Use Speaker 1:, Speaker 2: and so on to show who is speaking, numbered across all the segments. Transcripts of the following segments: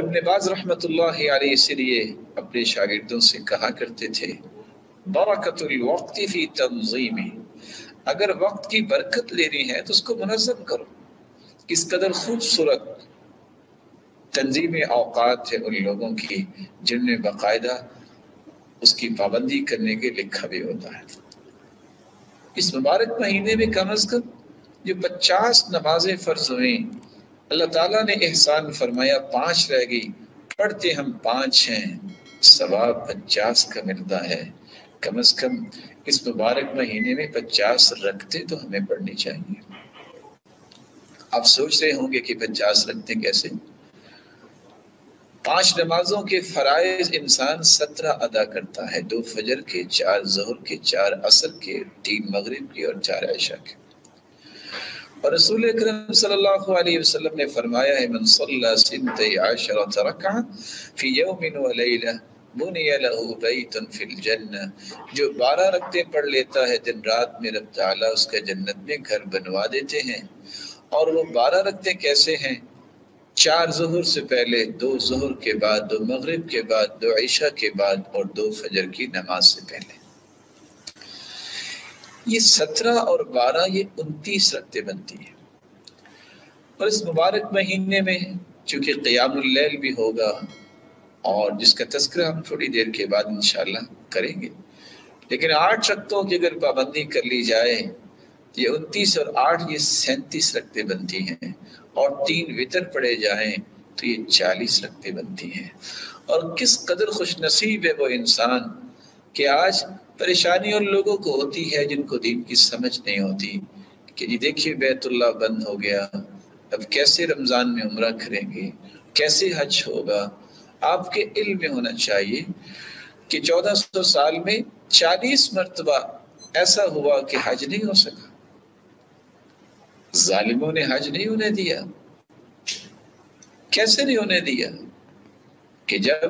Speaker 1: ابن باز رحمۃ اللہ علیہ اس لیے اپنے شاگردوں سے کہا کرتے تھے برکت الوقت فی تنظیم، اگر وقت کی برکت لینی ہے تو اس کو منظم کرو۔ کس قدر خوبصورت تنظیم اوقات ہے ان لوگوں کی جن میں باقاعدہ اس کی پابندی کرنے کے لکھا بھی ہوتا ہے۔ اس مبارک مہینے میں کم از کم جو 50 نمازیں فرض ہوئیں، اللہ تعالیٰ نے احسان فرمایا 5 رہ گئی، پڑھتے ہم 5 ہیں، ثواب 50 کا ملتا ہے۔ کم از کم اس مبارک مہینے میں 50 رکھتے تو ہمیں پڑھنی چاہیے۔ آپ سوچ رہے ہوں گے کہ 50 رکھتے کیسے؟ 5 نمازوں کے فرائض انسان 17 ادا کرتا ہے، 2 فجر کے، 4 ظہر کے، 4 عصر کے، 3 مغرب کے اور 4 عشاء کے۔ اور رسول اکرم صلی اللہ علیہ وسلم نے فرمایا ہے من صلی 12 رکعہ فی یوم و لیلہ بنی لہ بیت فی الجنہ، جو 12 رکعتیں پڑھ لیتا ہے دن رات میں، رب تعالیٰ اس کا جنت میں گھر بنوا دیتے ہیں۔ اور وہ 12 رکعتیں کیسے ہیں؟ 4 ظہر سے پہلے، 2 ظہر کے بعد، 2 مغرب کے بعد، 2 عشاء کے بعد اور 2 فجر کی نماز سے پہلے۔ یہ 17 اور 12 یہ 29 رکعتیں بنتی ہیں۔ اور اس مبارک مہینے میں چونکہ قیام اللیل بھی ہوگا اور جس کا تذکرہ ہم تھوڑی دیر کے بعد انشاءاللہ کریں گے، لیکن 8 رکعتوں کی اگر پابندی کر لی جائے یہ 29 اور 8 یہ 37 رکعتیں بنتی ہیں، اور 3 وتر پڑھے جائیں تو یہ 40 رکعتیں بنتی ہیں۔ اور کس قدر خوش نصیب ہے وہ انسان کہ آج پریشانی ان لوگوں کو ہوتی ہے جن کو دین کی سمجھ نہیں ہوتی کہ جی دیکھیے بیت اللہ بند ہو گیا، اب کیسے رمضان میں عمرہ کریں گے، کیسے حج ہوگا۔ آپ کے علم میں ہونا چاہیے کہ 1400 سال میں 40 مرتبہ ایسا ہوا کہ حج نہیں ہو سکا، ظالموں نے حج نہیں ہونے دیا۔ کیسے نہیں ہونے دیا؟ کہ جب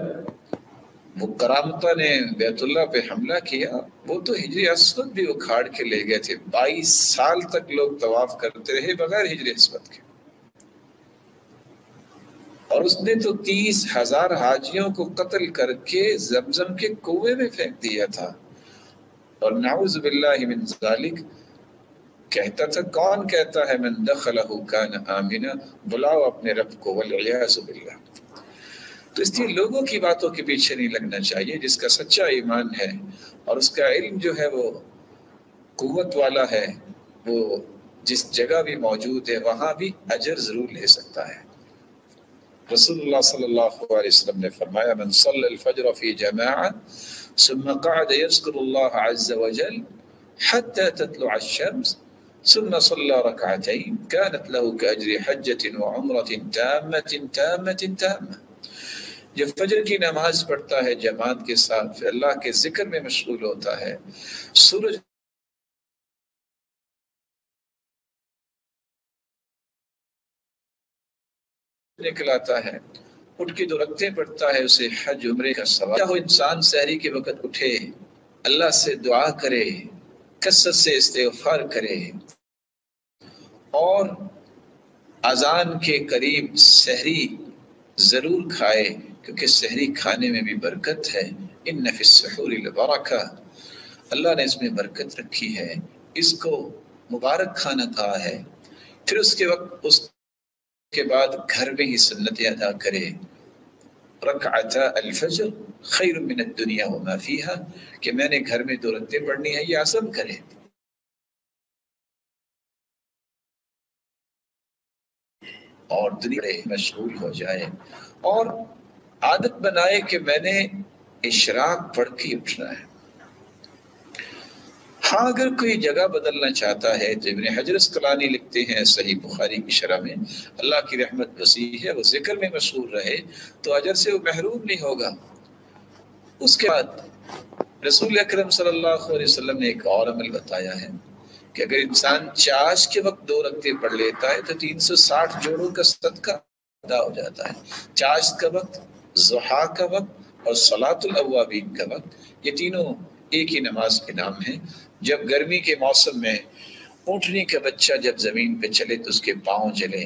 Speaker 1: وہ کرامتہ نے بیت اللہ پہ حملہ کیا، وہ تو ہجری اسود بھی اکھاڑ کے لے گئے تھے، 22 سال تک لوگ طواف کرتے رہے بغیر ہجری اسود کے، اور اس نے تو 30,000 حاجیوں کو قتل کر کے زمزم کے کنویں میں پھینک دیا تھا۔ اور نعوذ باللہ من ذالک کہتا تھا، کون کہتا ہے من دخلہ کان آمنا، بلاؤ اپنے رب کو، والعیاذ باللہ۔ تو اس لیے لوگوں کی باتوں کے پیچھے نہیں لگنا چاہیے۔ جس کا سچا ایمان ہے اور اس کا علم جو ہے وہ قوت والا ہے، وہ جس جگہ بھی موجود ہے وہاں بھی اجر ضرور لے سکتا ہے۔ رسول اللہ صلی اللہ علیہ وسلم نے فرمایا من صلی الفجر فی جماعہ ثم قعد یذکر اللہ عز وجل حتی تطلع الشمس ثم صلی رکعتین كانت له كأجر حجة وعمرة تامة تامة۔ جب فجر کی نماز پڑھتا ہے جماعت کے ساتھ، پھر اللہ کے ذکر میں مشغول ہوتا ہے، سورج نکل آتا ہے، اٹھ کے 2 رکعتیں پڑھتا ہے، اسے حج عمرے کا ثواب۔ چاہو انسان سحری کے وقت اٹھے، اللہ سے دعا کرے، کثرت سے استغفار کرے، اور اذان کے قریب سحری ضرور کھائے، کیونکہ سحری کھانے میں بھی برکت ہے۔ ان فی السحور البرکہ، اللہ نے اس میں برکت رکھی ہے، اس کو مبارک کھانا کہا ہے۔ پھر اس کے بعد گھر میں ہی سنتیں ادا کرے، رکعتا الفجر خیر من الدنیا وما فیہا، کہ میں نے گھر میں 2 رکعتیں پڑھنی ہے، یہ عزم کرے۔ اور دنیا میں مشغول ہو جائے، اور عادت بنائے کہ میں نے اشراق پڑھ کے اٹھنا ہے۔ ہاں اگر کوئی جگہ بدلنا چاہتا ہے تو ابن حجر اسقلانی لکھتے ہیں صحیح بخاری کی شرح میں، اللہ کی رحمت وسیع ہے، وہ ذکر میں مشغول رہے تو اجر سے وہ محروم نہیں ہوگا۔ اس کے بعد رسول اکرم صلی اللہ علیہ وسلم نے ایک اور عمل بتایا ہے کہ اگر انسان چاش کے وقت 2 رکعتیں پڑھ لیتا ہے تو 360 جوڑوں کا صدقہ ادا ہو جاتا ہے۔ چاش کا وقت، ضحیٰ کا وقت اور صلاۃ الاوابین کا وقت، یہ تینوں ایک ہی نماز کے نام ہیں۔ جب گرمی کے موسم میں اونٹنی کا بچہ جب زمین پہ چلے تو اس کے پاؤں جلیں،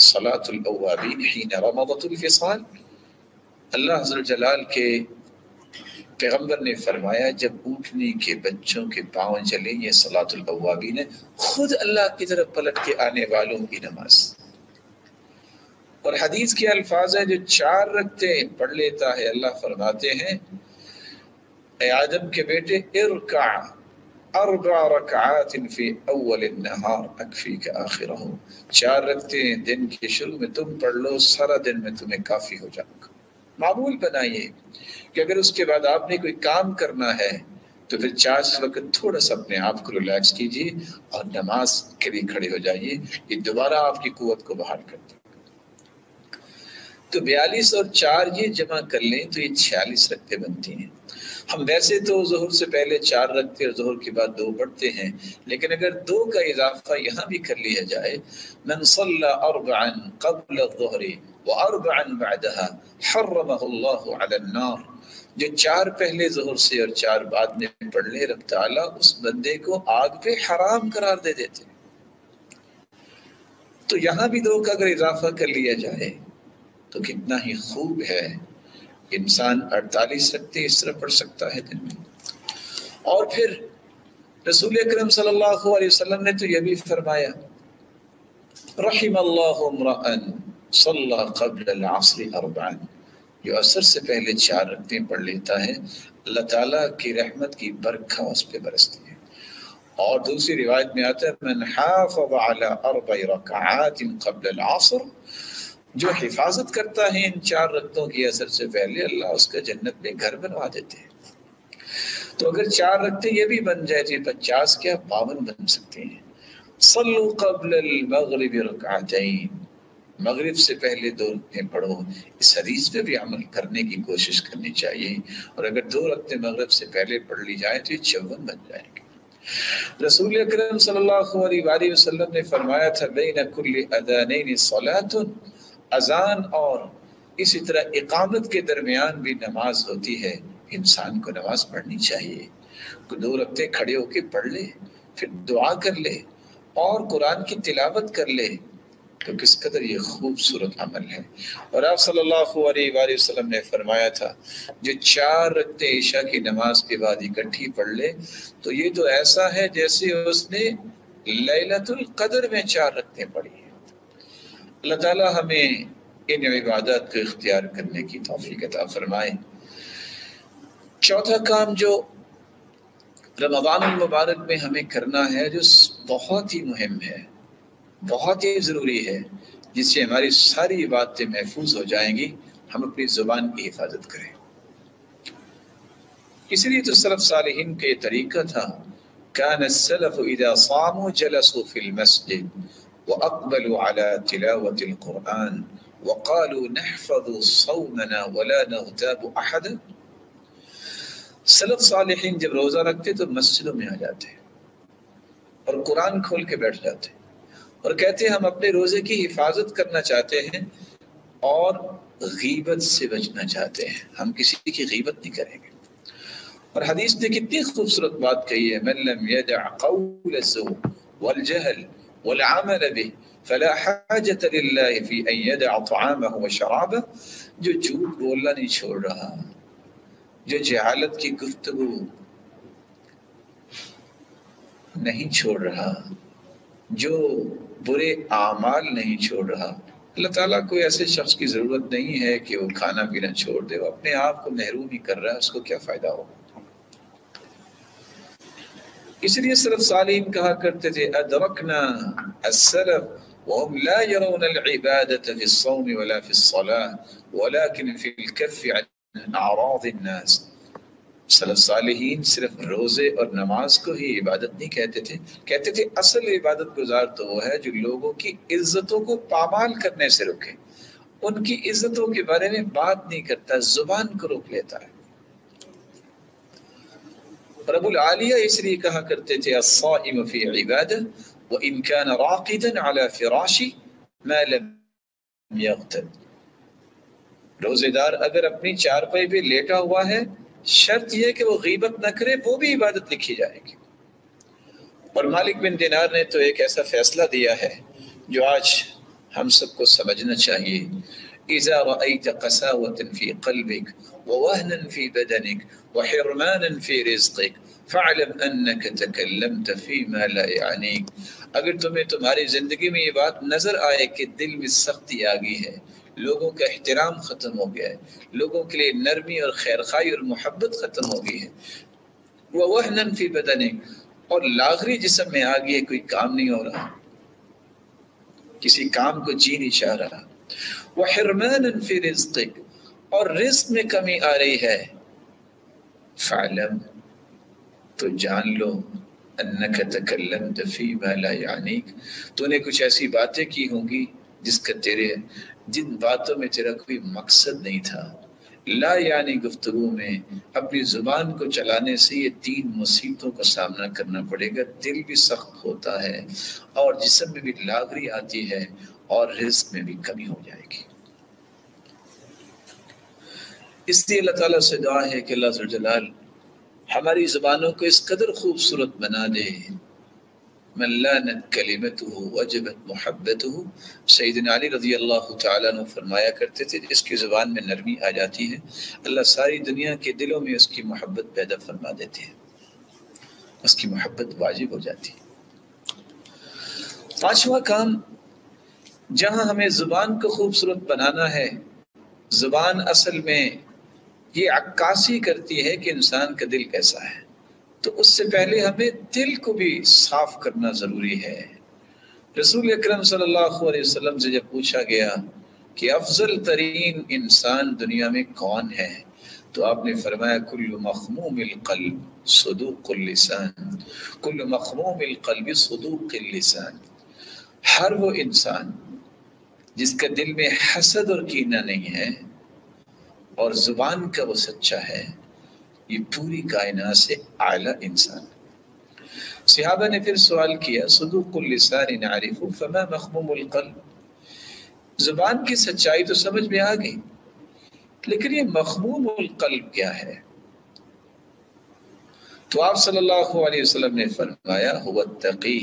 Speaker 1: صلاۃ الاوابین حین رمضت الفصال، اللہ حضرت جلال کے پیغمبر نے فرمایا جب اونٹنی کے بچوں کے پاؤں چلے یہ صلاۃ الاوابین ہے، خود اللہ کی طرف پلٹ کے آنے والوں کی نماز۔ اور حدیث کے الفاظ ہیں جو 4 رکعتیں پڑھ لیتا ہے اللہ فرماتے ہیں اے آدم کے بیٹے ارکع 4 رکعات فی اول النہار اکفیک آخرہ، 4 رکعتیں دن کے شروع میں تم پڑھ لو، سارا دن میں تمہیں کافی ہو جاؤں گا۔ معمول بنائیے کہ اگر اس کے بعد آپ نے کوئی کام کرنا ہے تو پھر 4 وقت تھوڑا سا اپنے آپ کو ریلیکس کیجیے اور نماز کے لیے کھڑے ہو جائیے، یہ دوبارہ آپ کی قوت کو بحال کر دے۔ تو 42 اور 4 یہ جمع کر لیں تو یہ 46 رکعتیں بنتی ہیں۔ ہم ویسے تو ظہر سے پہلے 4 رکعتیں اور ظہر کے بعد 2 پڑھتے ہیں، لیکن اگر 2 کا اضافہ یہاں بھی کر لیا جائے، من صلی 4 قبل الظہر و4 بعدها حرمہ اللہ علی النار، جو 4 پہلے ظہر سے اور 4 بعد میں پڑھ لے رب تعالیٰ اس بندے کو آگ پہ حرام قرار دے دیتے۔ تو یہاں بھی 2 کا اگر اضافہ کر لیا جائے تو کتنا ہی خوب ہے، انسان 48 رکعتیں اس طرح پڑھ سکتا ہے دن میں۔ اور پھر رسول اکرم صلی اللہ علیہ وسلم نے تو یہ بھی فرمایا رحم اللہ امرأ صلی قبل العصر 4، جو عصر سے پہلے 4 رکعتیں پڑھ لیتا ہے اللہ تعالیٰ کی رحمت کی برکھا اس پہ برستی ہے۔ اور دوسری روایت میں آتا ہے من حافظ علی 4 رکعات قبل العصر، جو حفاظت کرتا ہے ان 4 رکعتوں کی عصر سے پہلے اللہ اس کا جنت میں گھر بنوا دیتے ہیں۔ تو اگر 4 رکعتیں یہ بھی بن جائے تو 50 کیا 52 بن سکتے ہیں۔ صلو قبل المغرب رکعتین، مغرب سے پہلے 2 رکعتیں پڑھو، اس حدیث پہ بھی عمل کرنے کی کوشش کرنی چاہیے، اور اگر 2 رکعتیں مغرب سے پہلے پڑھ لی جائیں تو یہ 54 بن جائیں گے۔ رسول اکرم صلی اللہ علیہ وآلہ وسلم نے فرمایا تھا بین کل اذانین صلاۃ، اذان اور اسی طرح اقامت کے درمیان بھی نماز ہوتی ہے، انسان کو نماز پڑھنی چاہیے۔ 2 رکعتیں کھڑے ہو کے پڑھ لے، پھر دعا کر لے اور قرآن کی تلاوت کر لے تو کس قدر یہ خوبصورت عمل ہے۔ اور آپ صلی اللہ علیہ وآلہ وسلم نے فرمایا تھا جو 4 رکعتیں عشاء کی نماز کے بعد اکٹھی پڑھ لے تو یہ تو ایسا ہے جیسے اس نے لیلۃ القدر میں 4 رکعتیں پڑھی ہیں۔ اللہ تعالی ہمیں ان عبادات کو اختیار کرنے کی توفیق عطا فرمائے۔ چوتھا کام جو رمضان المبارک میں ہمیں کرنا ہے، جو بہت ہی مہم ہے، بہت ہی ضروری ہے، جس سے ہماری ساری باتیں محفوظ ہو جائیں گی، ہم اپنی زبان کی حفاظت کریں۔ اس لیے تو سلف صالحین کا یہ طریقہ تھا، کان السلف اذا صاموا جلسوا في المسجد واقبلوا على تلاوة القرآن وقالوا نحفظ صومنا ولا نغتاب احدا۔ سلف صالحین جب روزہ رکھتے تو مسجدوں میں آ جاتے اور قرآن کھول کے بیٹھ جاتے اور کہتے ہم اپنے روزے کی حفاظت کرنا چاہتے ہیں اور غیبت سے بچنا چاہتے ہیں، ہم کسی کی غیبت نہیں کریں گے۔ اور حدیث نے کتنی خوبصورت بات کہی ہے، من لم يدع قول الزور والجهل والعمل به فلا حاجة لله في ان يدع طعامه وشرابه، جو جھوٹ بولنا نہیں چھوڑ رہا، جو جہالت کی گفتگو نہیں چھوڑ رہا، جو برے اعمال نہیں چھوڑ رہا، اللہ تعالیٰ کو ایسے شخص کی ضرورت نہیں ہے کہ وہ کھانا پینا چھوڑ دے، وہ اپنے آپ کو محروم ہی کر رہا ہے، اس کو کیا فائدہ ہوگا۔ اس لیے سلف صالحین کہا کرتے تھے ادرکنا السلف وهم لا يرون العبادة في الصوم ولا في الصلاة ولكن في الكف عن اعراض الناس۔ سلف صالحین صرف روزے اور نماز کو ہی عبادت نہیں کہتے تھے، کہتے تھے اصل عبادت گزار تو وہ ہے جو لوگوں کی عزتوں کو پامال کرنے سے روکے، ان کی عزتوں کے بارے میں بات نہیں کرتا، زبان کو روک لیتا ہے۔ رب العالیہ اس لیے کہا کرتے تھے الصائم فی عبادہ وان کان راقدا علی فراش ما لم یغتب، روزے دار اگر اپنی چارپائی پہ لیٹا ہوا ہے، شرط یہ کہ وہ غیبت نہ کرے، وہ بھی عبادت لکھی جائے گی۔ اور مالک بن دینار نے تو ایک ایسا فیصلہ دیا ہے جو آج ہم سب کو سمجھنا چاہیے۔ اذا رأيت قساوة في قلبك ووهنا في بدنك وحرمانا في رزقك فاعلم انك تکلمت فيما لا يعنيك. اگر تمہیں تمہاری زندگی میں یہ بات نظر آئے کہ دل میں سختی آ گئی ہے، لوگوں کا احترام ختم ہو گیا ہے، لوگوں کے لیے نرمی اور خیرخواہی اور محبت ختم ہو گئی ہے، وَوَهْنًا فِي بَدَنِكَ اور لاغری جسم میں آ گئی ہے، کوئی کام نہیں ہو رہا، کسی کام کو جی نہیں چاہ رہا، وَحِرْمَانًا فِي رِزْقِكَ اور رزق میں کمی آ رہی ہے، فَعْلَمْ تو جان لو انک تکلمت فیما لا یعنیک تو نے کچھ ایسی باتیں کی ہوں گی جن باتوں میں تیرا کوئی مقصد نہیں تھا. لا یعنی گفتگو میں اپنی زبان کو چلانے سے یہ 3 مصیبتوں کا سامنا کرنا پڑے گا. دل بھی سخت ہوتا ہے اور جسم میں بھی لاغری آتی ہے اور رزق میں بھی کمی ہو جائے گی. اس لیے اللہ تعالیٰ سے دعا ہے کہ اللہ ذوالجلال ہماری زبانوں کو اس قدر خوبصورت بنا دے. من لانت کلمته وجبت محبته. سیدنا علی رضی اللہ تعالیٰ عنہ فرمایا کرتے تھے جس کی زبان میں نرمی آ جاتی ہے اللہ ساری دنیا کے دلوں میں اس کی محبت پیدا فرما دیتے ہیں، اس کی محبت واجب ہو جاتی ہے. 5واں کام جہاں ہمیں زبان کو خوبصورت بنانا ہے، زبان اصل میں یہ عکاسی کرتی ہے کہ انسان کا دل کیسا ہے، تو اس سے پہلے ہمیں دل کو بھی صاف کرنا ضروری ہے. رسول اکرم صلی اللہ علیہ وسلم سے جب پوچھا گیا کہ افضل ترین انسان دنیا میں کون ہے تو آپ نے فرمایا کل مخموم القلب صدوق اللسان. کل مخموم القلب صدوق اللسان. ہر وہ انسان جس کا دل میں حسد اور کینہ نہیں ہے اور زبان کا وہ سچا ہے، یہ پوری کائنات سے اعلیٰ انسان. صحابہ نے پھر سوال کیا صدوق اللسان نعرف فما مخموم القلب. زبان کی سچائی تو سمجھ میں آ گئی، لیکن یہ مخموم القلب کیا ہے؟ تو آپ صلی اللہ علیہ وسلم نے فرمایا هو التقی.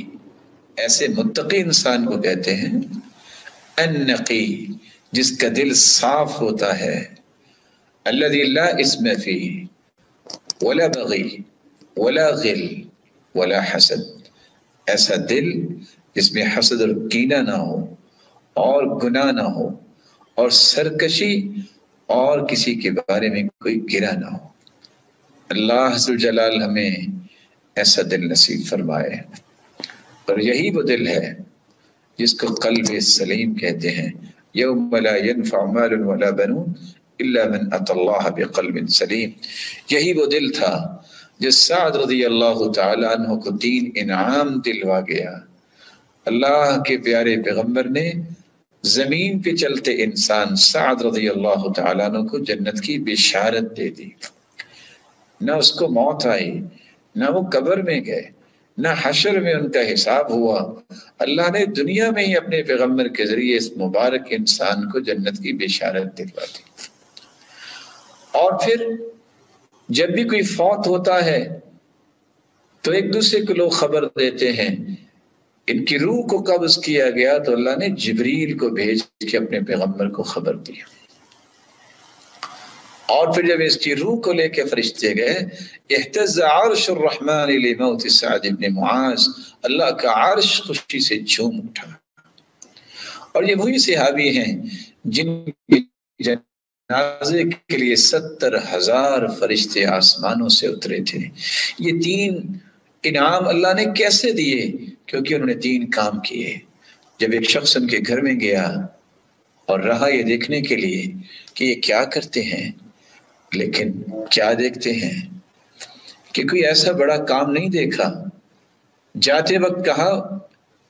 Speaker 1: ایسے متقی انسان کو کہتے ہیں النقی، جس کا دل صاف ہوتا ہے، الذي لا اسم فيه ولا بغي ولا غل ولا حسد. ایسا دل جس میں حسد اور کینہ نہ ہو اور گناہ نہ ہو اور سرکشی اور کسی کے بارے میں کوئی گرہ نہ ہو. اللہ ذوالجلال ہمیں ایسا دل نصیب فرمائے. اور یہی وہ دل ہے جس کو قلب سلیم کہتے ہیں. یوم لا ينفع مال ولا بنون الا من اتى الله بقلب سلیم. یہی وہ دل تھا جو سعد رضی اللہ تعالی عنہ کو 3 انعام دلوا گیا. اللہ کے پیارے پیغمبر نے زمین پہ چلتے انسان سعد رضی اللہ تعالی عنہ کو جنت کی بشارت دے دی. نہ اس کو موت آئی، نہ وہ قبر میں گئے، نہ حشر میں ان کا حساب ہوا. اللہ نے دنیا میں ہی اپنے پیغمبر کے ذریعے اس مبارک انسان کو جنت کی بشارت دلوا دی. اور پھر جب بھی کوئی فوت ہوتا ہے تو ایک دوسرے کو لوگ خبر دیتے ہیں ان کی روح کو قبض کیا گیا، تو اللہ نے جبریل کو بھیج کے اپنے پیغمبر کو خبر دی. اور پھر جب اس کی روح کو لے کے فرشتے گئے، اہتز عرش الرحمن لموت سعد بن معاذ. اللہ کا عرش خوشی سے جھوم اٹھا. اور یہ وہی صحابی ہیں جن کی جنازے کے لیے 70,000 فرشتے آسمانوں سے اترے تھے. یہ 3 انعام اللہ نے کیسے دیے؟ کیونکہ انہوں نے 3 کام کیے. جب ایک شخص ان کے گھر میں گیا اور رہا یہ دیکھنے کے لیے کہ یہ کیا کرتے ہیں، لیکن کیا دیکھتے ہیں کہ کوئی ایسا بڑا کام نہیں دیکھا. جاتے وقت کہا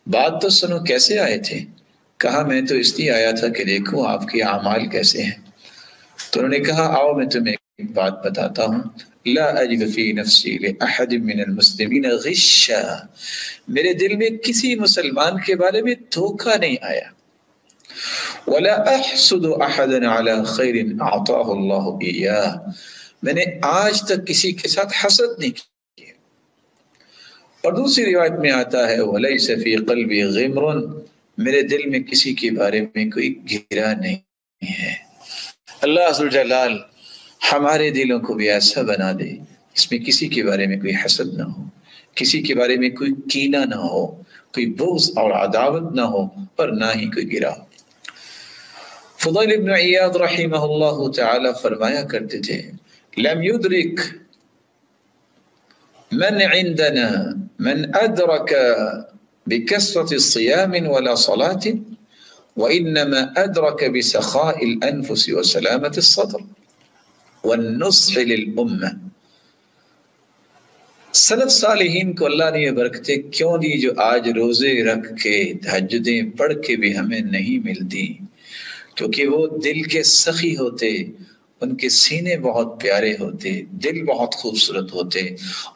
Speaker 1: بات تو سنو کیسے آئے تھے؟ کہا میں تو اس لیے آیا تھا کہ دیکھوں آپ کے اعمال کیسے ہیں. تو انہوں نے کہا آؤ میں تمہیں ایک بات بتاتا ہوں. لا اجد فی نفسی لأحد من المسلمین غشا. میرے دل میں کسی مسلمان کے بارے میں دھوکہ نہیں آیا. ولا احسد احدا علی خیر اعطاه اللہ ایاہ. میں نے آج تک کسی کے ساتھ حسد نہیں کیا. اور دوسری روایت میں آتا ہے ولیس فی قلبی غمر. میرے دل میں کسی کے بارے میں کوئی گرہ نہیں ہے۔ اللہ عز و جلال ہمارے دلوں کو بھی ایسا بنا دے اس میں کسی کے بارے میں کوئی حسد نہ ہو، کسی کے بارے میں کوئی کینہ نہ ہو، کوئی بغض اور عداوت نہ ہو، اور نہ ہی کوئی گرا ہو۔ فضیل ابن عیاض رحمہ اللہ تعالی فرمایا کرتے تھے لم يدرك من عندنا من أدرك بكثرة الصيام ولا صلاة وإنما أدرك بسخاء الأنفس وسلامة الصدر والنصح للأمة۔ سلف صالحین کو اللہ نے یہ برکتیں کیوں دی جو آج روزے رکھ کے تہجدیں پڑھ کے بھی ہمیں نہیں ملتی؟ کیونکہ وہ دل کے سخی ہوتے، ان کے سینے بہت پیارے ہوتے، دل بہت خوبصورت ہوتے،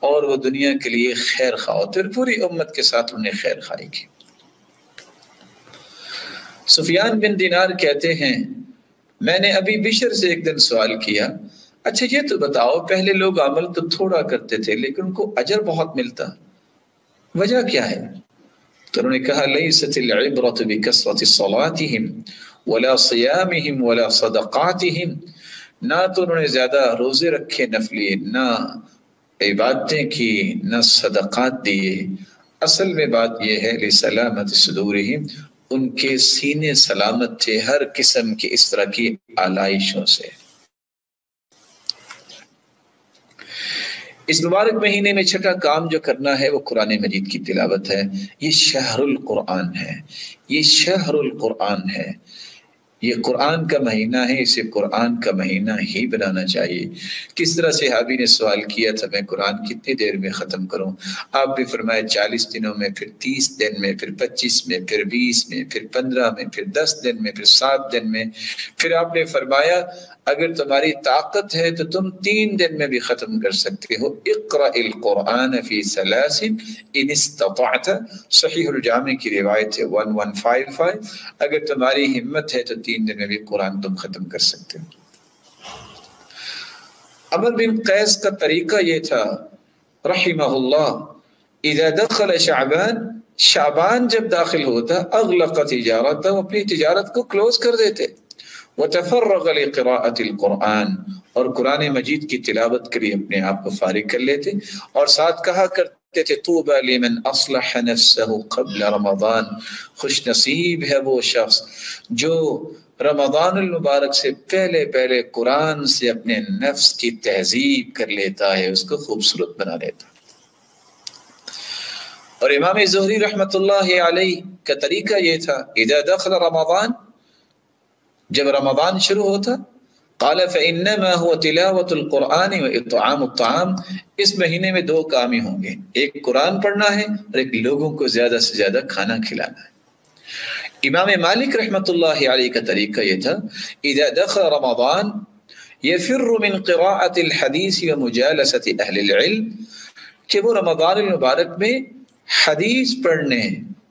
Speaker 1: اور وہ دنیا کے لیے خیر خواہ ہوتے، اور پوری امت کے ساتھ انہیں خیر خواہی کی۔ سفیان بن دینار کہتے ہیں میں نے ابھی بشر سے ایک دن سوال کیا، اچھا یہ تو بتاؤ پہلے لوگ عمل تو تھوڑا کرتے تھے لیکن ان کو اجر بہت ملتا، وجہ کیا ہے؟ تو انہوں نے کہا لیست العبرۃ بکثرۃ صلاتہم ولا صیامہم ولا صدقاتہم، نہ تو انہوں نے زیادہ روزے رکھے نفلی، نہ عبادتیں کی، نہ صدقات دیے، اصل میں بات یہ ہے لسلامت صدورہم، ان کے سینے سلامت تھے ہر قسم کی اس طرح کی آلائشوں سے۔ اس مبارک مہینے میں چھٹا کام جو کرنا ہے وہ قرآن مجید کی تلاوت ہے۔ یہ شہر القرآن ہے، یہ شہر القرآن ہے، یہ قرآن کا مہینہ ہے، اسے قرآن کا مہینہ ہی بنانا چاہیے۔ کس طرح صحابی نے سوال کیا تھا میں قرآن کتنی دیر میں ختم کروں؟ آپ بھی فرمایا 40 دنوں میں، پھر 30 دن میں، پھر 25 میں، پھر 20 میں، پھر 15 میں، پھر 10 دن میں، پھر 7 دن میں۔ پھر آپ نے فرمایا اگر تمہاری طاقت ہے تو تم 3 دن میں بھی ختم کر سکتے ہو۔ اقرأ القرآن فی 3 ان استطعت، صحیح الجامع کی روایت ہے 1155، اگر تمہاری ہمت ہے تو 3 دن میں بھی قرآن تم ختم کر سکتے ہو۔ عمر بن قیس کا طریقہ یہ تھا رحمہ اللہ، اذا دخل شعبان، شعبان جب داخل ہوتا اغلق تجارت، وہ اپنی تجارت کو کلوز کر دیتے، وتفرغ لقراءة القرآن، اور قرآن مجید کی تلاوت کے لیے اپنے آپ کو فارغ کر لیتے، اور ساتھ کہا کرتے تھے طوبى لمن اصلح نفسه قبل رمضان، خوش نصیب ہے وہ شخص جو رمضان المبارک سے پہلے پہلے قرآن سے اپنے نفس کی تہذیب کر لیتا ہے، اس کو خوبصورت بنا لیتا۔ اور امام زہری رحمۃ اللہ علیہ کا طریقہ یہ تھا اذا دخل رمضان، جب رمضان شروع ہوتا قال فإنما هو تلاوة القرآن وإطعام الطعام، اس مہینے میں 2 کام ہی ہوں گے، ایک قرآن پڑھنا ہے اور ایک لوگوں کو زیادہ سے زیادہ کھانا کھلانا ہے۔ امام مالک رحمۃ اللہ علیہ کا طریقہ یہ تھا اذا دخل رمضان يفر من قراءة الحديث ومجالسة أهل العلم، کہ وہ رمضان المبارک میں حدیث پڑھنے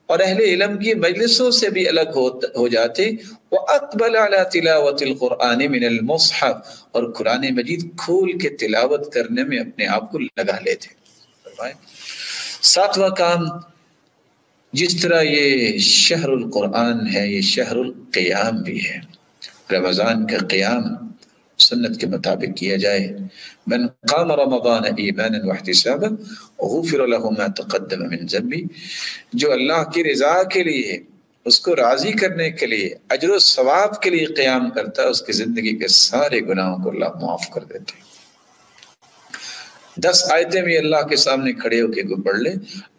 Speaker 1: اور اہل علم کی مجلسوں سے بھی الگ ہو جاتے، وَأَقْبَلَ عَلَى تِلَاوَةِ الْقُرْآنِ مِنَ الْمُصْحَفِ، اور قرآن مجید کھول کے تلاوت کرنے میں اپنے آپ کو لگا لیتے۔ 7واں کام، جس طرح یہ شہر القرآن ہے یہ شہر القیام بھی ہے، رمضان کا قیام سنت کے مطابق کیا جائے۔ من قام رمضان ایمانا واحتسابا غفر له ما تقدم من ذنبه، جو اللہ کی رضا کے لیے، اس کو راضی کرنے کے لیے، اجر و ثواب کے لیے قیام کرتا ہے، اس کی زندگی کے سارے گناہوں کو اللہ معاف کر دیتے ہیں۔ 10 آیتیں بھی اللہ کے سامنے کھڑے ہو کے پڑھ لے،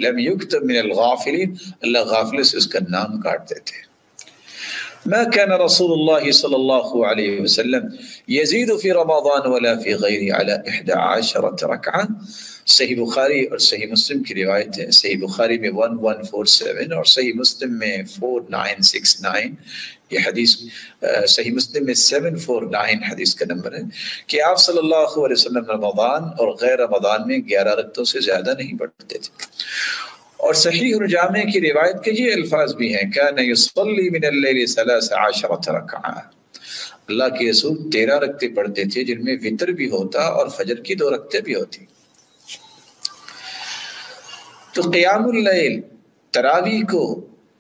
Speaker 1: لم یکتب من الغافلین، اللہ غافل سے اس کا نام کاٹ دیتے ہیں۔ ما كان رسول الله صلی اللہ علیہ وسلم یزید فی رمضان ولا فی غیرہ علی 11 رکعہ، صحیح بخاری اور صحیح مسلم کی روایت ہے، صحیح بخاری میں 1147 اور صحیح مسلم میں 4969، یہ حدیث صحیح مسلم میں 749 حدیث کا نمبر ہے کہ آپ صلی اللہ علیہ وسلم رمضان اور غیر رمضان میں 11 رکعتوں سے زیادہ نہیں پڑھتے تھے۔ اور صحیح الجامع کی روایت کے یہ الفاظ بھی ہیں کان یصلی من اللیل 13 رکعہ، اللہ کے رسول 13 رکعتیں پڑھتے تھے جن میں وتر بھی ہوتا اور فجر کی 2 رکعتیں بھی ہوتی۔ تو قیام اللیل، تراویح کو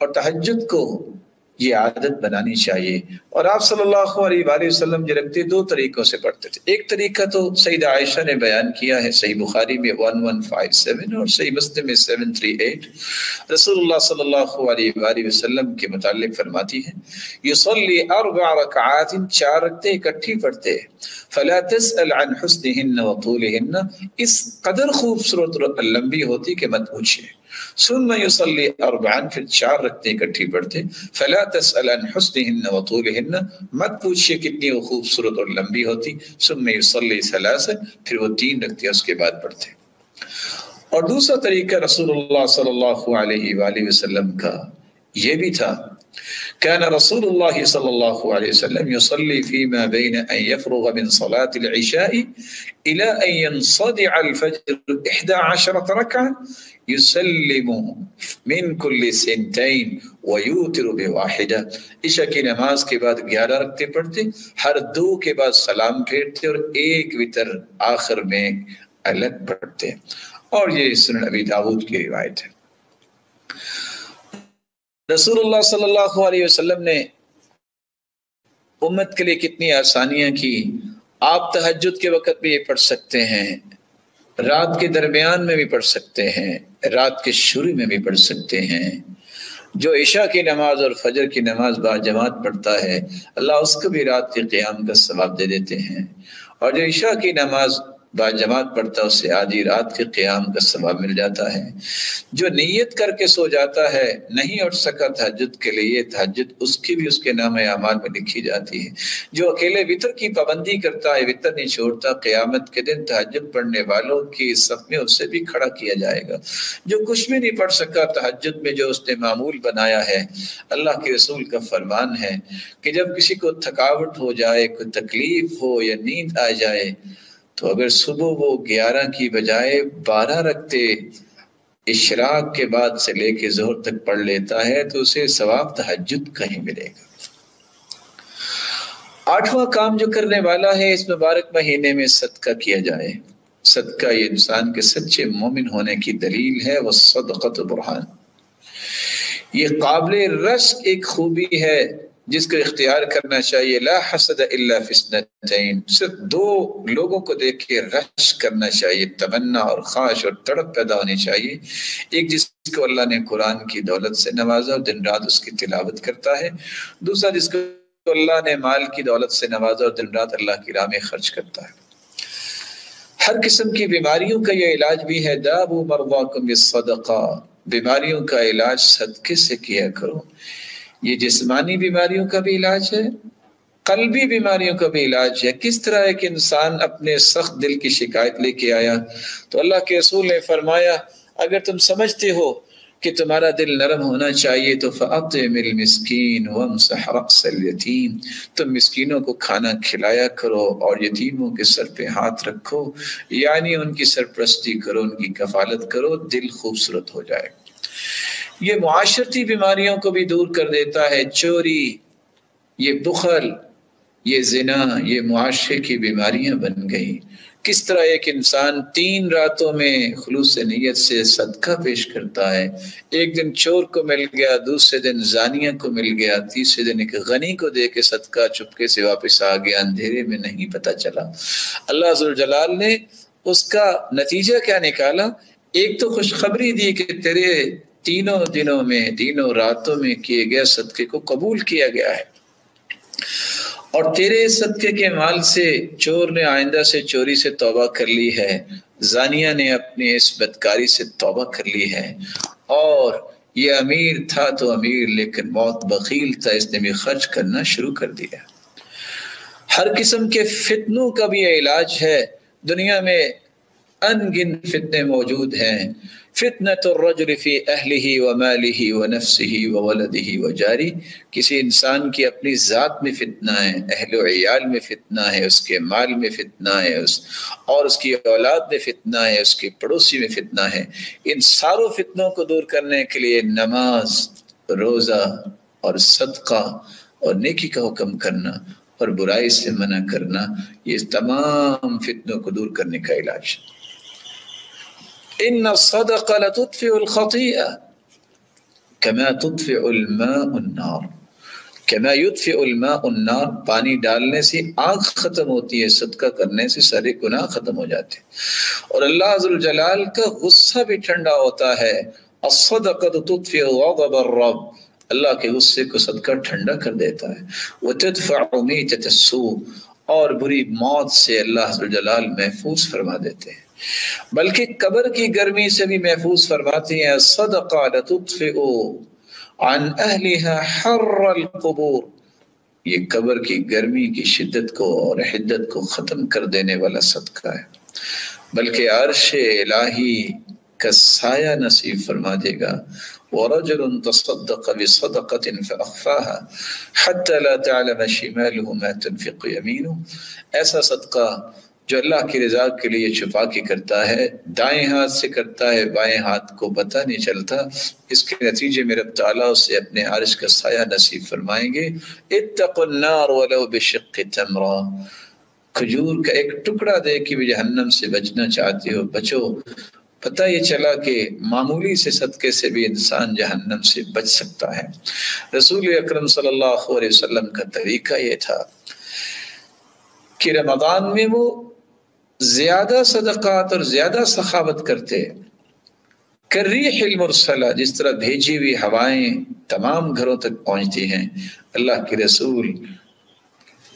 Speaker 1: اور تہجد کو یہ عادت بنانی چاہیے۔ اور آپ صلی اللہ علیہ وآلہ وسلم جو رکھتے دو طریقوں سے پڑھتے تھے۔ ایک طریقہ تو سیدہ عائشہ نے بیان کیا ہے، صحیح بخاری میں 1157 اور صحیح مسلم میں 738۔ رسول اللہ صلی اللہ علیہ وآلہ وسلم کے متعلق فرماتی ہیں یصلی 4 رکعات، 4 رکعتیں اکٹھی پڑھتے، فلا تسأل عن حسنہن وطولہن، اس قدر خوبصورت اور لمبی ہوتی کہ مت پوچھے۔ ثم یصلی 4، پھر 4 رکعتیں اکٹھی پڑھتے، فلا تسأل عن حسنہن وطولہن، مت پوچھئے کتنی وہ خوبصورت اور لمبی ہوتی۔ ثم یصلی 3، پھر وہ 3 رکعتیں اس کے بعد پڑھتے۔ اور دوسرا طریقہ رسول اللہ صلی اللہ علیہ وآلہ وسلم کا یہ بھی تھا، كان رسول الله صلى الله عليه وسلم يصلي فيما بين أن يفرغ من صلاة العشاء إلى أن ينصدع الفجر 11 ركعة يسلم من كل 2 ويوتر ب1۔ عشاء کی نماز کے بعد 11 رکعتیں پڑھتے، ہر 2 کے بعد سلام پھیرتے اور 1 وتر آخر میں الگ پڑھتے۔ اور یہ سنن ابی داؤد کی روایت ہے۔ رسول اللہ صلی اللہ علیہ وسلم نے امت کے لیے کتنی آسانیاں کی۔ آپ تہجد کے وقت بھی یہ پڑھ سکتے ہیں، رات کے درمیان میں بھی پڑھ سکتے ہیں، رات کے شروع میں بھی پڑھ سکتے ہیں۔ جو عشاء کی نماز اور فجر کی نماز با جماعت پڑھتا ہے، اللہ اس کو بھی رات کے قیام کا ثواب دے دیتے ہیں، اور جو عشاء کی نماز با جماعت پڑھتا ہے اسے آدھی رات کے قیام کا ثواب مل جاتا ہے۔ جو نیت کر کے سو جاتا ہے، نہیں اٹھ سکا تہجد کے لیے، تہجد اس کی بھی اس کے نام اعمال میں لکھی جاتی ہے۔ جو اکیلے وتر کی پابندی کرتا ہے، وتر نہیں چھوڑتا، قیامت کے دن تہجد پڑھنے والوں کی صف میں اسے بھی کھڑا کیا جائے گا۔ جو کچھ بھی نہیں پڑھ سکا تہجد میں، جو اس نے معمول بنایا ہے، اللہ کے رسول کا فرمان ہے کہ جب کسی کو تھکاوٹ ہو جائے، کوئی تکلیف ہو یا نیند آ جائے، تو اگر صبح وہ 11 کی بجائے 12 رکعتیں اشراق کے بعد سے لے کے ظہر تک پڑھ لیتا ہے تو اسے ثواب تہجد کا ہی ملے گا۔ 8واں کام جو کرنے والا ہے اس مبارک مہینے میں صدقہ کیا جائے۔ صدقہ یہ انسان کے سچے مومن ہونے کی دلیل ہے، والصدقۃ برہان۔ یہ قابل رشک ایک خوبی ہے جس کو اختیار کرنا چاہیے۔ لا حسد الا فی اثنتین، صرف 2 لوگوں کو دیکھ کے رشک کرنا چاہیے، تمنا اور خواہش اور تڑپ پیدا ہونی چاہیے۔ ایک جس کو اللہ نے قرآن کی دولت سے نوازا اور دن رات اس کی تلاوت کرتا ہے، دوسرا جس کو اللہ نے مال کی دولت سے نوازا اور دن رات اللہ کی راہ میں خرچ کرتا ہے۔ ہر قسم کی بیماریوں کا یہ علاج بھی ہے، داؤوا مرضاکم بالصدقہ، بیماریوں کا علاج صدقے سے کیا کرو۔ یہ جسمانی بیماریوں کا بھی علاج ہے، قلبی بیماریوں کا بھی علاج ہے۔ کس طرح ایک انسان اپنے سخت دل کی شکایت لے کے آیا تو اللہ کے رسول نے فرمایا اگر تم سمجھتے ہو کہ تمہارا دل نرم ہونا چاہیے تو فَأَطْعِمِ الْمِسْكِينَ وَامْسَحْ رَأْسَ الْيَتِيمِ، تم مسکینوں کو کھانا کھلایا کرو اور یتیموں کے سر پہ ہاتھ رکھو، یعنی ان کی سرپرستی کرو، ان کی کفالت کرو، دل خوبصورت ہو جائے۔ یہ معاشرتی بیماریوں کو بھی دور کر دیتا ہے، چوری، یہ بخل، یہ زنا، یہ معاشرے کی بیماریاں بن گئی۔ کس طرح ایک انسان 3 راتوں میں خلوص نیت سے صدقہ پیش کرتا ہے، ایک دن چور کو مل گیا، دوسرے دن زانیہ کو مل گیا، تیسرے دن ایک غنی کو دے کے صدقہ چپکے سے واپس آ گیا، اندھیرے میں نہیں پتہ چلا۔ اللہ ذوالجلال نے اس کا نتیجہ کیا نکالا؟ ایک تو خوشخبری دی کہ تیرے 3 دنوں میں، 3 راتوں میں کیے گئے صدقے کو قبول کیا گیا ہے، اور تیرے صدقے کے مال سے چور نے آئندہ سے چوری سے توبہ کر لی ہے، زانیہ نے اپنی اس بدکاری سے توبہ کر لی ہے، اور یہ امیر تھا تو امیر لیکن بہت بخیل تھا، اس نے بھی خرچ کرنا شروع کر دیا۔ ہر قسم کے فتنوں کا بھی علاج ہے۔ دنیا میں ان گن فتنے موجود ہیں۔ فتنۃ الرجل فی اہلہ ومالہ ونفسہ وولدہ وجارہ، کسی انسان کی اپنی ذات میں فتنہ ہے، اہل و عیال میں فتنہ ہے، اس کے مال میں فتنہ ہے، اور اس کی اولاد میں فتنہ ہے، اس کے پڑوسی میں فتنہ ہے۔ ان ساروں فتنوں کو دور کرنے کے لیے نماز، روزہ اور صدقہ اور نیکی کا حکم کرنا اور برائی سے منع کرنا، یہ تمام فتنوں کو دور کرنے کا علاج ہے۔ ان الصدقہ لتطفئ الخطیئہ کما تطفئ الماء النار کما یطفئ الماء النار، پانی ڈالنے سے آگ ختم ہوتی ہے، صدقہ کرنے سے سارے گناہ ختم ہو جاتے ہیں، اور اللہ عز الجلال کا غصہ بھی ٹھنڈا ہوتا ہے۔ الصدقۃ تطفئ غضب الرب، اللہ کے غصے کو صدقہ ٹھنڈا کر دیتا ہے۔ وتدفع میتۃ السوء، اور بری موت سے اللہ عز الجلال محفوظ فرما دیتے ہیں، بلکہ قبر کی گرمی سے بھی محفوظ فرماتی ہیں۔ الصدقہ لتطفئ عن اہلها حر القبور، یہ قبر کی گرمی کی شدت کو اور حدت کو ختم کر دینے والا صدقہ ہے، بلکہ عرش الہی کا سایہ نصیب فرما دے گا۔ وَرَجُلٌ تَصَدَّقَ بِصَدَقَةٍ فَأَخْفَاهَا حَتَّى لَا تَعْلَمَ شِمَالُهُ مَا تُنْفِقُ يَمِينُهُ، ایسا صدقہ جو اللہ کی رضا کے لیے چھپا کے کرتا ہے، دائیں ہاتھ سے کرتا ہے، بائیں ہاتھ کو پتہ نہیں چلتا، اس کے نتیجے میں رب تعالیٰ اسے اپنے عرش کا سایہ نصیب فرمائیں گے۔ اتقوا النار ولو بشق تمرہ، کھجور کا ایک ٹکڑا دے کے بھی جہنم سے بچنا چاہتے ہو بچو۔ پتہ یہ چلا کہ معمولی سے صدقے سے بھی انسان جہنم سے بچ سکتا ہے۔ رسول اکرم صلی اللہ علیہ وسلم کا طریقہ یہ تھا کہ رمضان میں وہ زیادہ صدقات اور زیادہ سخاوت کرتے، کالریح المرسلہ، جس طرح بھیجی ہوئی ہوائیں تمام گھروں تک پہنچتی ہیں، اللہ کے رسول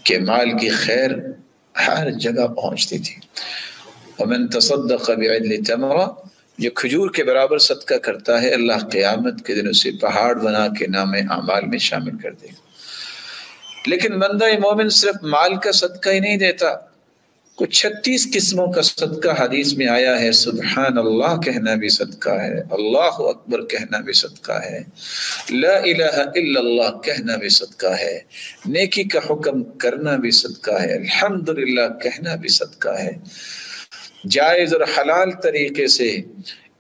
Speaker 1: کے مال کی خیر ہر جگہ پہنچتی تھی۔ ومن تصدق بعدل تمرہ، جو کھجور کے برابر صدقہ کرتا ہے، اللہ قیامت کے دن اسے پہاڑ بنا کے نام اعمال میں شامل کر دے گا۔ لیکن بندہ مومن صرف مال کا صدقہ ہی نہیں دیتا، کچھ 36 قسموں کا صدقہ حدیث میں آیا ہے۔ سبحان اللہ کہنا بھی صدقہ ہے، اللہ اکبر کہنا بھی صدقہ ہے، لا الہ الا اللہ کہنا بھی صدقہ ہے، نیکی کا حکم کرنا بھی صدقہ ہے، الحمدللہ کہنا بھی صدقہ ہے، جائز اور حلال طریقے سے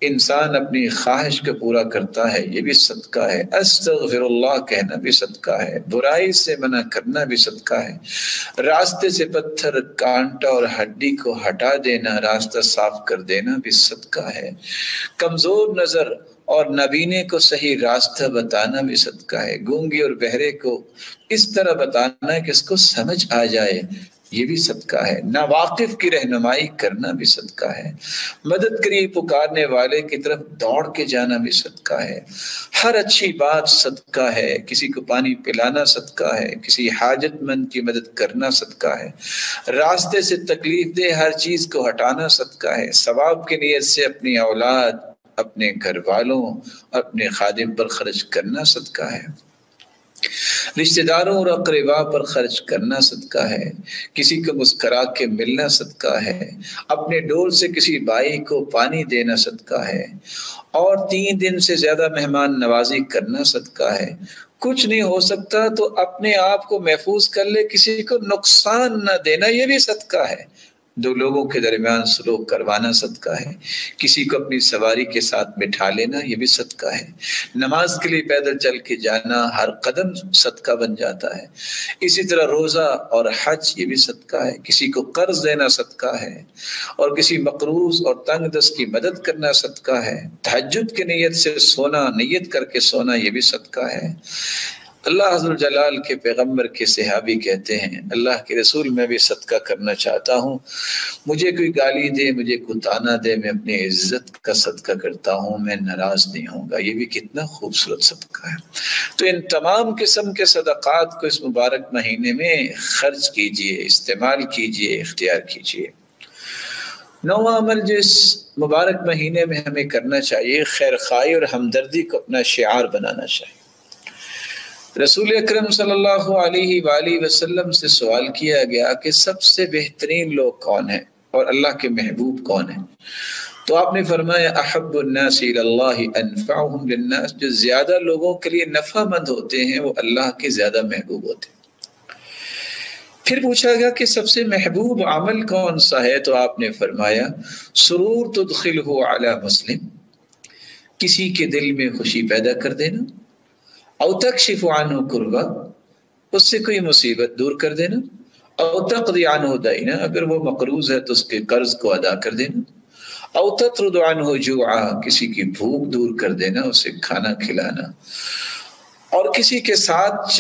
Speaker 1: انسان اپنی خواہش کو پورا کرتا ہے، یہ بھی صدقہ ہے، استغفر اللہ کہنا بھی صدقہ ہے، برائی سے منع کرنا بھی صدقہ ہے، راستے سے پتھر کانٹا اور ہڈی کو ہٹا دینا، راستہ صاف کر دینا بھی صدقہ ہے، کمزور نظر اور نابینے کو صحیح راستہ بتانا بھی صدقہ ہے، گونگے اور بہرے کو اس طرح بتانا کہ اس کو سمجھ آ جائے، یہ بھی صدقہ ہے، ناواقف کی رہنمائی کرنا بھی صدقہ ہے، مدد کے لیے پکارنے والے کی طرف دوڑ کے جانا بھی صدقہ ہے، ہر اچھی بات صدقہ ہے، کسی کو پانی پلانا صدقہ ہے، کسی حاجت مند کی مدد کرنا صدقہ ہے، راستے سے تکلیف دہ ہر چیز کو ہٹانا صدقہ ہے، ثواب کی نیت سے اپنی اولاد، اپنے گھر والوں، اپنے خادم پر خرچ کرنا صدقہ ہے، رشتہ داروں اور اقرباء پر خرچ کرنا صدقہ ہے، کسی کو مسکرا کے ملنا صدقہ ہے، اپنے ڈول سے کسی بھائی کو پانی دینا صدقہ ہے، اور 3 دن سے زیادہ مہمان نوازی کرنا صدقہ ہے۔ کچھ نہیں ہو سکتا تو اپنے آپ کو محفوظ کر لے، کسی کو نقصان نہ دینا، یہ بھی صدقہ ہے، 2 لوگوں کے درمیان سلوک کروانا صدقہ ہے، کسی کو اپنی سواری کے ساتھ بٹھا لینا، یہ بھی صدقہ ہے، نماز کے لیے پیدل چل کے جانا، ہر قدم صدقہ بن جاتا ہے، اسی طرح روزہ اور حج یہ بھی صدقہ ہے، کسی کو قرض دینا صدقہ ہے، اور کسی مقروض اور تنگ دست کی مدد کرنا صدقہ ہے، تہجد کی نیت سے سونا، نیت کر کے سونا، یہ بھی صدقہ ہے۔ اللہ عز الجلال کے پیغمبر کے صحابی کہتے ہیں، اللہ کے رسول میں بھی صدقہ کرنا چاہتا ہوں، مجھے کوئی گالی دے، مجھے کوئی طعنہ دے، میں اپنی عزت کا صدقہ کرتا ہوں، میں ناراض نہیں ہوں گا، یہ بھی کتنا خوبصورت صدقہ ہے۔ تو ان تمام قسم کے صدقات کو اس مبارک مہینے میں خرچ کیجئے، استعمال کیجئے، اختیار کیجئے۔ 9واں عمل جو اس مبارک مہینے میں ہمیں کرنا چاہیے، خیر خواہی اور ہمدردی کو اپنا شعار بنانا چاہیے۔ رسول اکرم صلی اللہ علیہ وآلہ وسلم سے سوال کیا گیا کہ سب سے بہترین لوگ کون ہیں اور اللہ کے محبوب کون ہیں، تو آپ نے فرمایا احب الناس الی اللہ انفعهم للناس، جو زیادہ لوگوں کے لیے نفع مند ہوتے ہیں وہ اللہ کے زیادہ محبوب ہوتے ہیں۔ پھر پوچھا گیا کہ سب سے محبوب عمل کون سا ہے، تو آپ نے فرمایا سرور تدخلہ علی مسلم، کسی کے دل میں خوشی پیدا کر دینا، او تکشف عنہ کربہ، اس سے کوئی مصیبت دور کر دینا، او تقضی عنہ دینا، اگر وہ مقروض ہے تو اس کے قرض کو ادا کر دینا، او تطرد عنہ جوعا، کسی کی بھوک دور کر دینا، اسے کھانا کھلانا، اور کسی کے ساتھ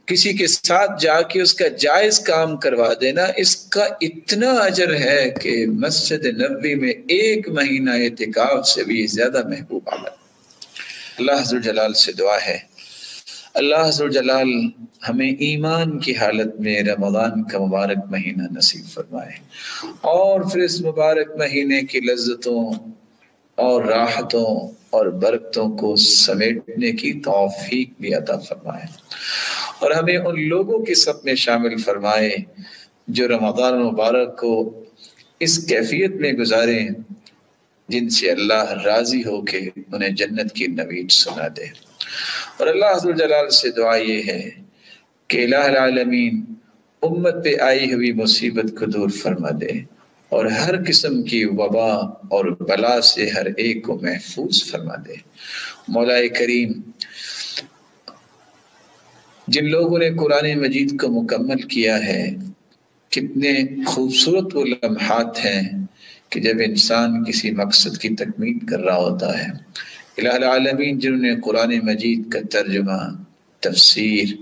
Speaker 1: کسی کے ساتھ جا کے اس کا جائز کام کروا دینا، اس کا اتنا اجر ہے کہ مسجد نبوی میں 1 مہینہ اعتکاف سے بھی زیادہ محبوب عمل۔ اللہ عز و جلال سے دعا ہے، اللہ عز و جلال ہمیں ایمان کی حالت میں رمضان کا مبارک مہینہ نصیب فرمائے، اور پھر اس مبارک مہینے کی لذتوں اور راحتوں اور برکتوں کو سمیٹنے کی توفیق بھی عطا فرمائے، اور ہمیں ان لوگوں کے سب میں شامل فرمائے جو رمضان مبارک کو اس کیفیت میں گزاریں جن سے اللہ راضی ہو کے انہیں جنت کی نوید سنا دے۔ اور اللہ عز و جلال سے دعا یہ ہے کہ الہ العالمین امت پہ آئی ہوئی مصیبت کو دور فرما دے، اور ہر قسم کی وبا اور بلا سے ہر ایک کو محفوظ فرما دے۔ مولا کریم، جن لوگوں نے قرآن مجید کو مکمل کیا ہے، کتنے خوبصورت وہ لمحات ہیں کہ جب انسان کسی مقصد کی تکمیل کر رہا ہوتا ہے۔ الہ العالمین جنہوں نے قرآن مجید کا ترجمہ، تفسیر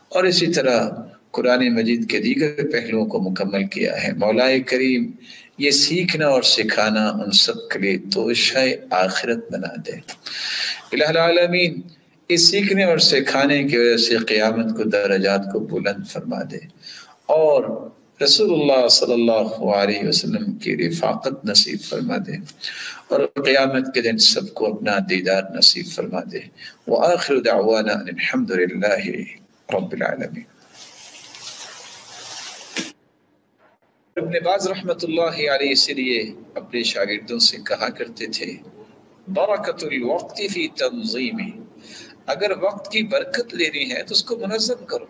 Speaker 1: اور اسی طرح قرآن مجید کے دیگر پہلوؤں کو مکمل کیا ہے، مولا کریم یہ سیکھنا اور سکھانا ان سب کے لیے توشہ آخرت بنا دے۔ الہ العالمین اس سیکھنے اور سکھانے کی وجہ سے قیامت کو درجات کو بلند فرما دے، اور رسول اللہ صلی اللہ علیہ وسلم کی رفاقت نصیب فرما دے، اور قیامت کے دن سب کو اپنا دیدار نصیب فرما دے۔ وآخر دعوانا الحمد للہ رب العالمین۔ ابن باز رحمۃ اللہ علیہ اس لیے اپنے شاگردوں سے کہا کرتے تھے، برکت الوقت فی تنظیمی، اگر وقت کی برکت لینی ہے تو اس کو منظم کرو۔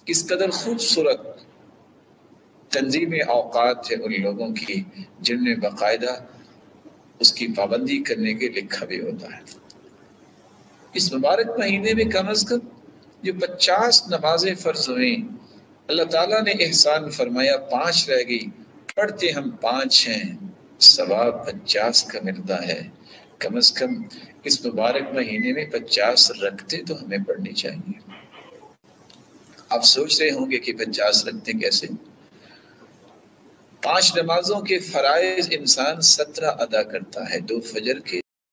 Speaker 1: کس قدر خوبصورت تنظیم اوقات ہے ان لوگوں کی جن میں باقاعدہ اس کی پابندی کرنے کے لکھا بھی ہوتا ہے۔ اس مبارک مہینے میں کم از کم جو 50 نمازیں فرض ہوئیں، اللہ تعالیٰ نے احسان فرمایا 5 رہ گئی، پڑھتے ہم 5 ہیں، ثواب 50 کا ملتا ہے۔ کم از کم اس مبارک مہینے میں 50 رکھتے تو ہمیں پڑھنی چاہیے۔ آپ سوچ رہے ہوں گے کہ 50 رکھتے کیسے؟ 5 نمازوں کے فرائض انسان 17 ادا کرتا ہے، 2 فجر کے،